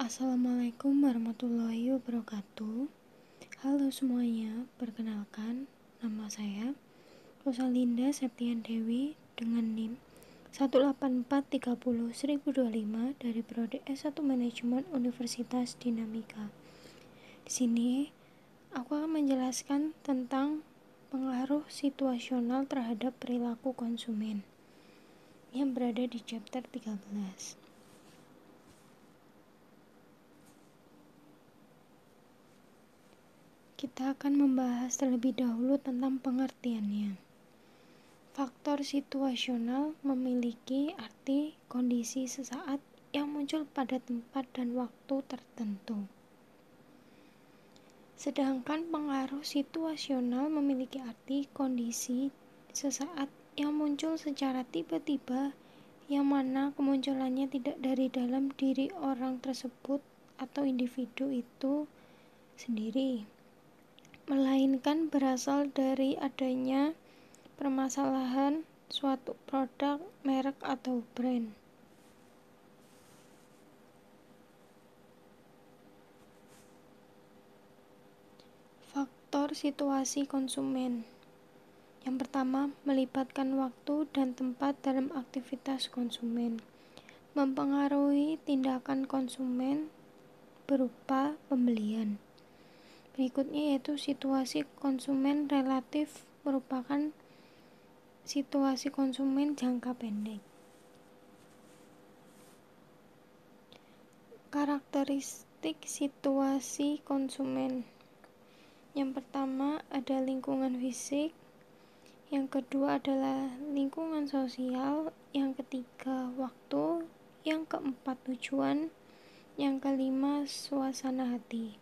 Assalamualaikum warahmatullahi wabarakatuh. Halo semuanya, perkenalkan nama saya Rosalinda Septian Dewi dengan NIM 184301025 dari Prodi S1 Manajemen Universitas Dinamika. Di sini aku akan menjelaskan tentang pengaruh situasional terhadap perilaku konsumen yang berada di chapter 13. Kita akan membahas terlebih dahulu tentang pengertiannya. Faktor situasional memiliki arti kondisi sesaat yang muncul pada tempat dan waktu tertentu. Sedangkan pengaruh situasional memiliki arti kondisi sesaat yang muncul secara tiba-tiba, yang mana kemunculannya tidak dari dalam diri orang tersebut atau individu itu sendiri, melainkan berasal dari adanya permasalahan suatu produk, merek, atau brand. Faktor situasi konsumen. Yang pertama, melibatkan waktu dan tempat dalam aktivitas konsumen, mempengaruhi tindakan konsumen berupa pembelian. Berikutnya yaitu situasi konsumen relatif, merupakan situasi konsumen jangka pendek. Karakteristik situasi konsumen. Yang pertama ada lingkungan fisik, yang kedua adalah lingkungan sosial, yang ketiga waktu, yang keempat tujuan, yang kelima suasana hati.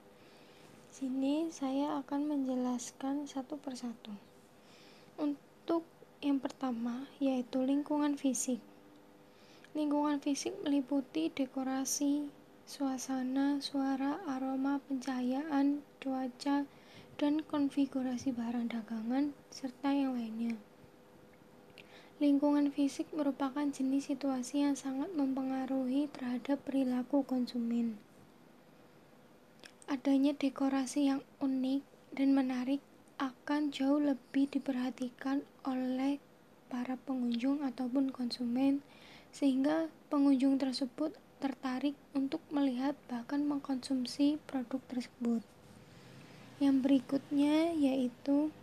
Sini saya akan menjelaskan satu persatu. Untuk yang pertama yaitu lingkungan fisik. Lingkungan fisik meliputi dekorasi, suasana, suara, aroma, pencahayaan, cuaca, dan konfigurasi barang dagangan, serta yang lainnya. Lingkungan fisik merupakan jenis situasi yang sangat mempengaruhi terhadap perilaku konsumen. Adanya dekorasi yang unik dan menarik akan jauh lebih diperhatikan oleh para pengunjung ataupun konsumen, sehingga pengunjung tersebut tertarik untuk melihat bahkan mengkonsumsi produk tersebut. Yang berikutnya yaitu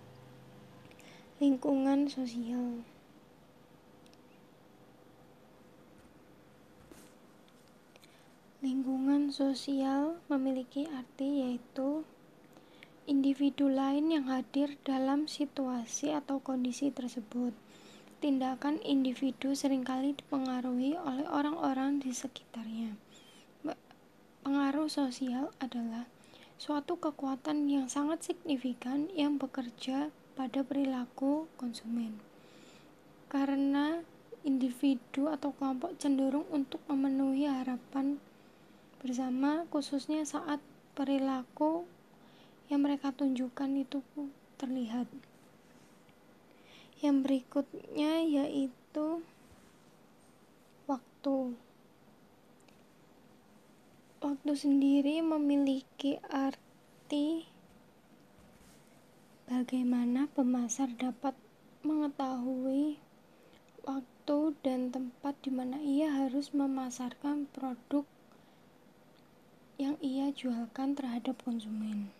lingkungan sosial. Lingkungan sosial memiliki arti yaitu individu lain yang hadir dalam situasi atau kondisi tersebut. Tindakan individu seringkali dipengaruhi oleh orang-orang di sekitarnya. Pengaruh sosial adalah suatu kekuatan yang sangat signifikan yang bekerja pada perilaku konsumen. Karena individu atau kelompok cenderung untuk memenuhi harapan bersama, khususnya saat perilaku yang mereka tunjukkan itu terlihat. Yang berikutnya yaitu waktu. Waktu sendiri memiliki arti bagaimana pemasar dapat mengetahui waktu dan tempat di mana ia harus memasarkan produk yang ia jualkan terhadap konsumen.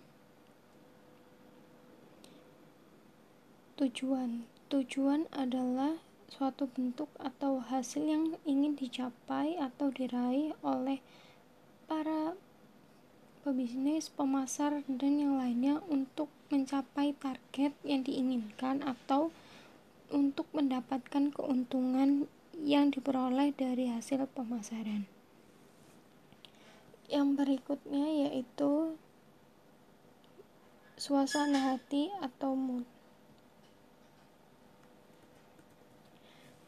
Tujuan adalah suatu bentuk atau hasil yang ingin dicapai atau diraih oleh para pebisnis, pemasar, dan yang lainnya untuk mencapai target yang diinginkan atau untuk mendapatkan keuntungan yang diperoleh dari hasil pemasaran. Yang berikutnya yaitu suasana hati atau mood.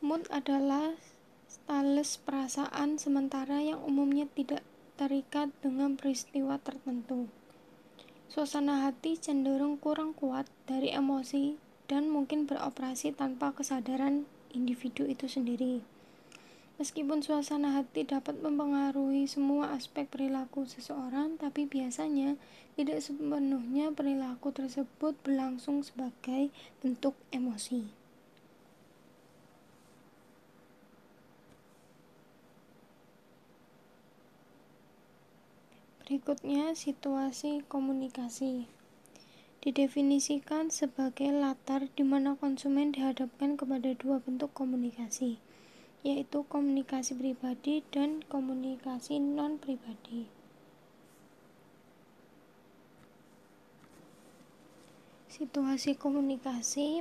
Mood adalah stales perasaan sementara yang umumnya tidak terikat dengan peristiwa tertentu. Suasana hati cenderung kurang kuat dari emosi dan mungkin beroperasi tanpa kesadaran individu itu sendiri. Meskipun suasana hati dapat mempengaruhi semua aspek perilaku seseorang, tapi biasanya tidak sepenuhnya perilaku tersebut berlangsung sebagai bentuk emosi. Berikutnya, situasi komunikasi didefinisikan sebagai latar di mana konsumen dihadapkan kepada dua bentuk komunikasi, yaitu komunikasi pribadi dan komunikasi non-pribadi. Situasi komunikasi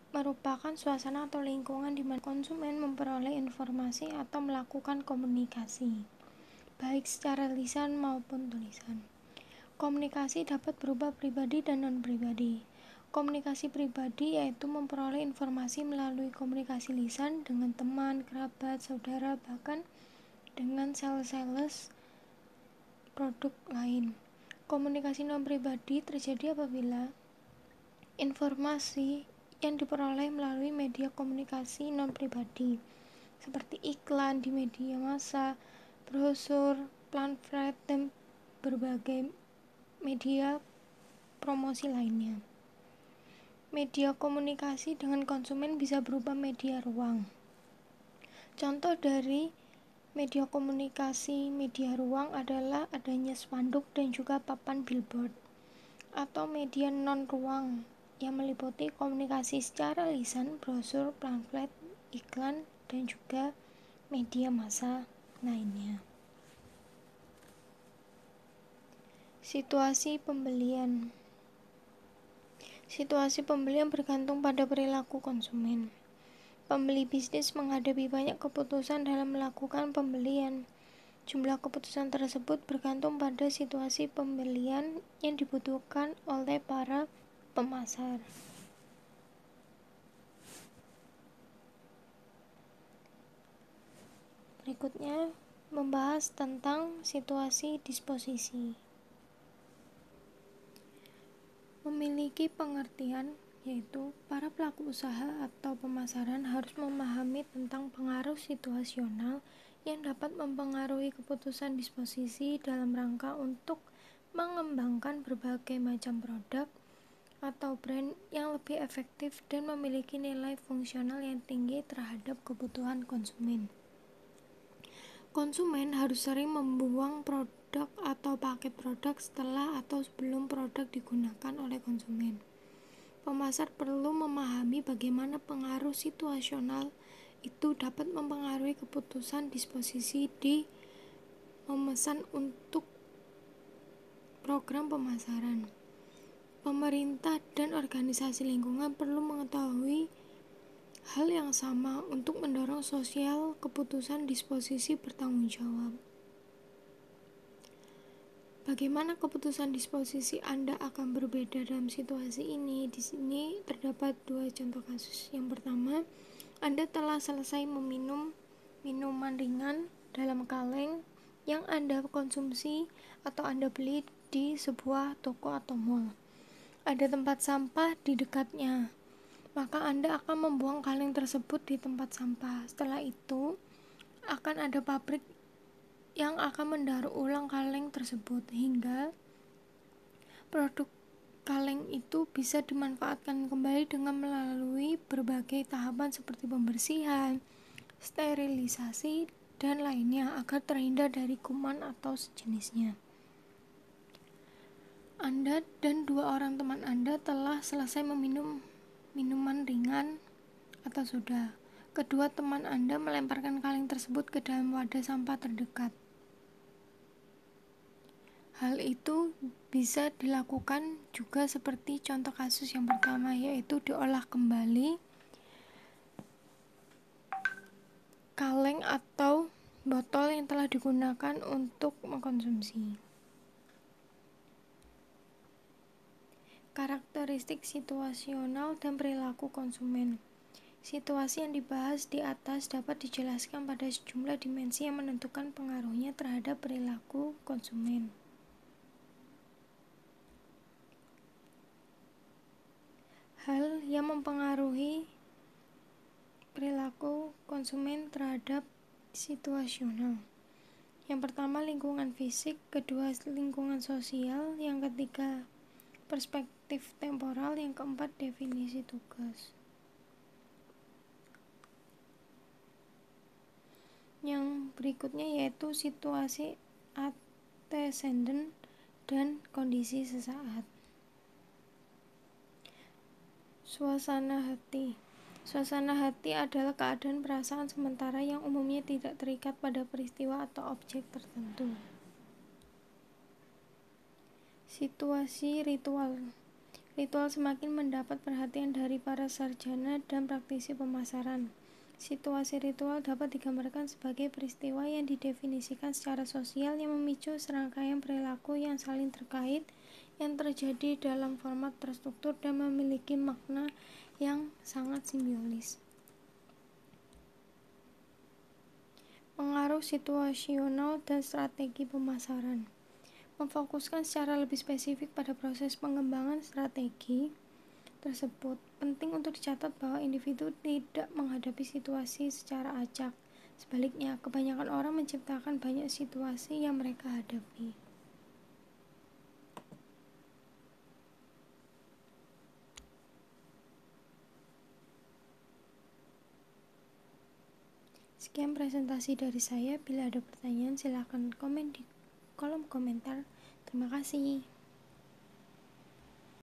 merupakan suasana atau lingkungan di mana konsumen memperoleh informasi atau melakukan komunikasi, baik secara lisan maupun tulisan. Komunikasi dapat berupa pribadi dan non-pribadi. Komunikasi pribadi yaitu memperoleh informasi melalui komunikasi lisan dengan teman, kerabat, saudara, bahkan dengan sales produk lain. Komunikasi non-pribadi terjadi apabila informasi yang diperoleh melalui media komunikasi non-pribadi seperti iklan di media massa, brosur, pamflet, dan berbagai media promosi lainnya. Media komunikasi dengan konsumen bisa berupa media ruang. Contoh dari media komunikasi media ruang adalah adanya spanduk dan juga papan billboard, atau media non-ruang yang meliputi komunikasi secara lisan, brosur, pamflet, iklan, dan juga media massa lainnya. Situasi pembelian. Situasi pembelian bergantung pada perilaku konsumen. Pembeli bisnis menghadapi banyak keputusan dalam melakukan pembelian. Jumlah keputusan tersebut bergantung pada situasi pembelian yang dibutuhkan oleh para pemasar. Berikutnya membahas tentang situasi disposisi. Memiliki pengertian, yaitu para pelaku usaha atau pemasaran harus memahami tentang pengaruh situasional yang dapat mempengaruhi keputusan disposisi dalam rangka untuk mengembangkan berbagai macam produk atau brand yang lebih efektif dan memiliki nilai fungsional yang tinggi terhadap kebutuhan konsumen. Konsumen harus sering membuang produk atau paket produk setelah atau sebelum produk digunakan oleh konsumen. Pemasar perlu memahami bagaimana pengaruh situasional itu dapat mempengaruhi keputusan disposisi di memesan untuk program pemasaran. Pemerintah dan organisasi lingkungan perlu mengetahui hal yang sama untuk mendorong sosial keputusan disposisi bertanggung jawab. Bagaimana keputusan disposisi Anda akan berbeda dalam situasi ini? Di sini terdapat dua contoh kasus. Yang pertama, Anda telah selesai meminum minuman ringan dalam kaleng yang Anda konsumsi atau Anda beli di sebuah toko atau mall. Ada tempat sampah di dekatnya. Maka Anda akan membuang kaleng tersebut di tempat sampah. Setelah itu, akan ada pabrik yang akan mendaur ulang kaleng tersebut hingga produk kaleng itu bisa dimanfaatkan kembali dengan melalui berbagai tahapan seperti pembersihan, sterilisasi, dan lainnya agar terhindar dari kuman atau sejenisnya. Anda dan dua orang teman Anda telah selesai meminum minuman ringan atau soda. Kedua teman Anda melemparkan kaleng tersebut ke dalam wadah sampah terdekat. Hal itu bisa dilakukan juga seperti contoh kasus yang pertama, yaitu diolah kembali kaleng atau botol yang telah digunakan untuk mengkonsumsi. Karakteristik situasional dan perilaku konsumen. Situasi yang dibahas di atas dapat dijelaskan pada sejumlah dimensi yang menentukan pengaruhnya terhadap perilaku konsumen. Hal yang mempengaruhi perilaku konsumen terhadap situasional. Yang pertama lingkungan fisik, kedua lingkungan sosial, yang ketiga perspektif temporal, yang keempat definisi tugas. Yang berikutnya yaitu situasi antecedent dan kondisi sesaat. Suasana hati. Suasana hati adalah keadaan perasaan sementara yang umumnya tidak terikat pada peristiwa atau objek tertentu. Situasi ritual. Ritual semakin mendapat perhatian dari para sarjana dan praktisi pemasaran. Situasi ritual dapat digambarkan sebagai peristiwa yang didefinisikan secara sosial yang memicu serangkaian perilaku yang saling terkait yang terjadi dalam format terstruktur dan memiliki makna yang sangat simbiolis. Pengaruh situasional dan strategi pemasaran. Memfokuskan secara lebih spesifik pada proses pengembangan strategi tersebut. Penting untuk dicatat bahwa individu tidak menghadapi situasi secara acak. Sebaliknya, kebanyakan orang menciptakan banyak situasi yang mereka hadapi. Sekian presentasi dari saya. Bila ada pertanyaan, silakan komen di kolom komentar. Terima kasih.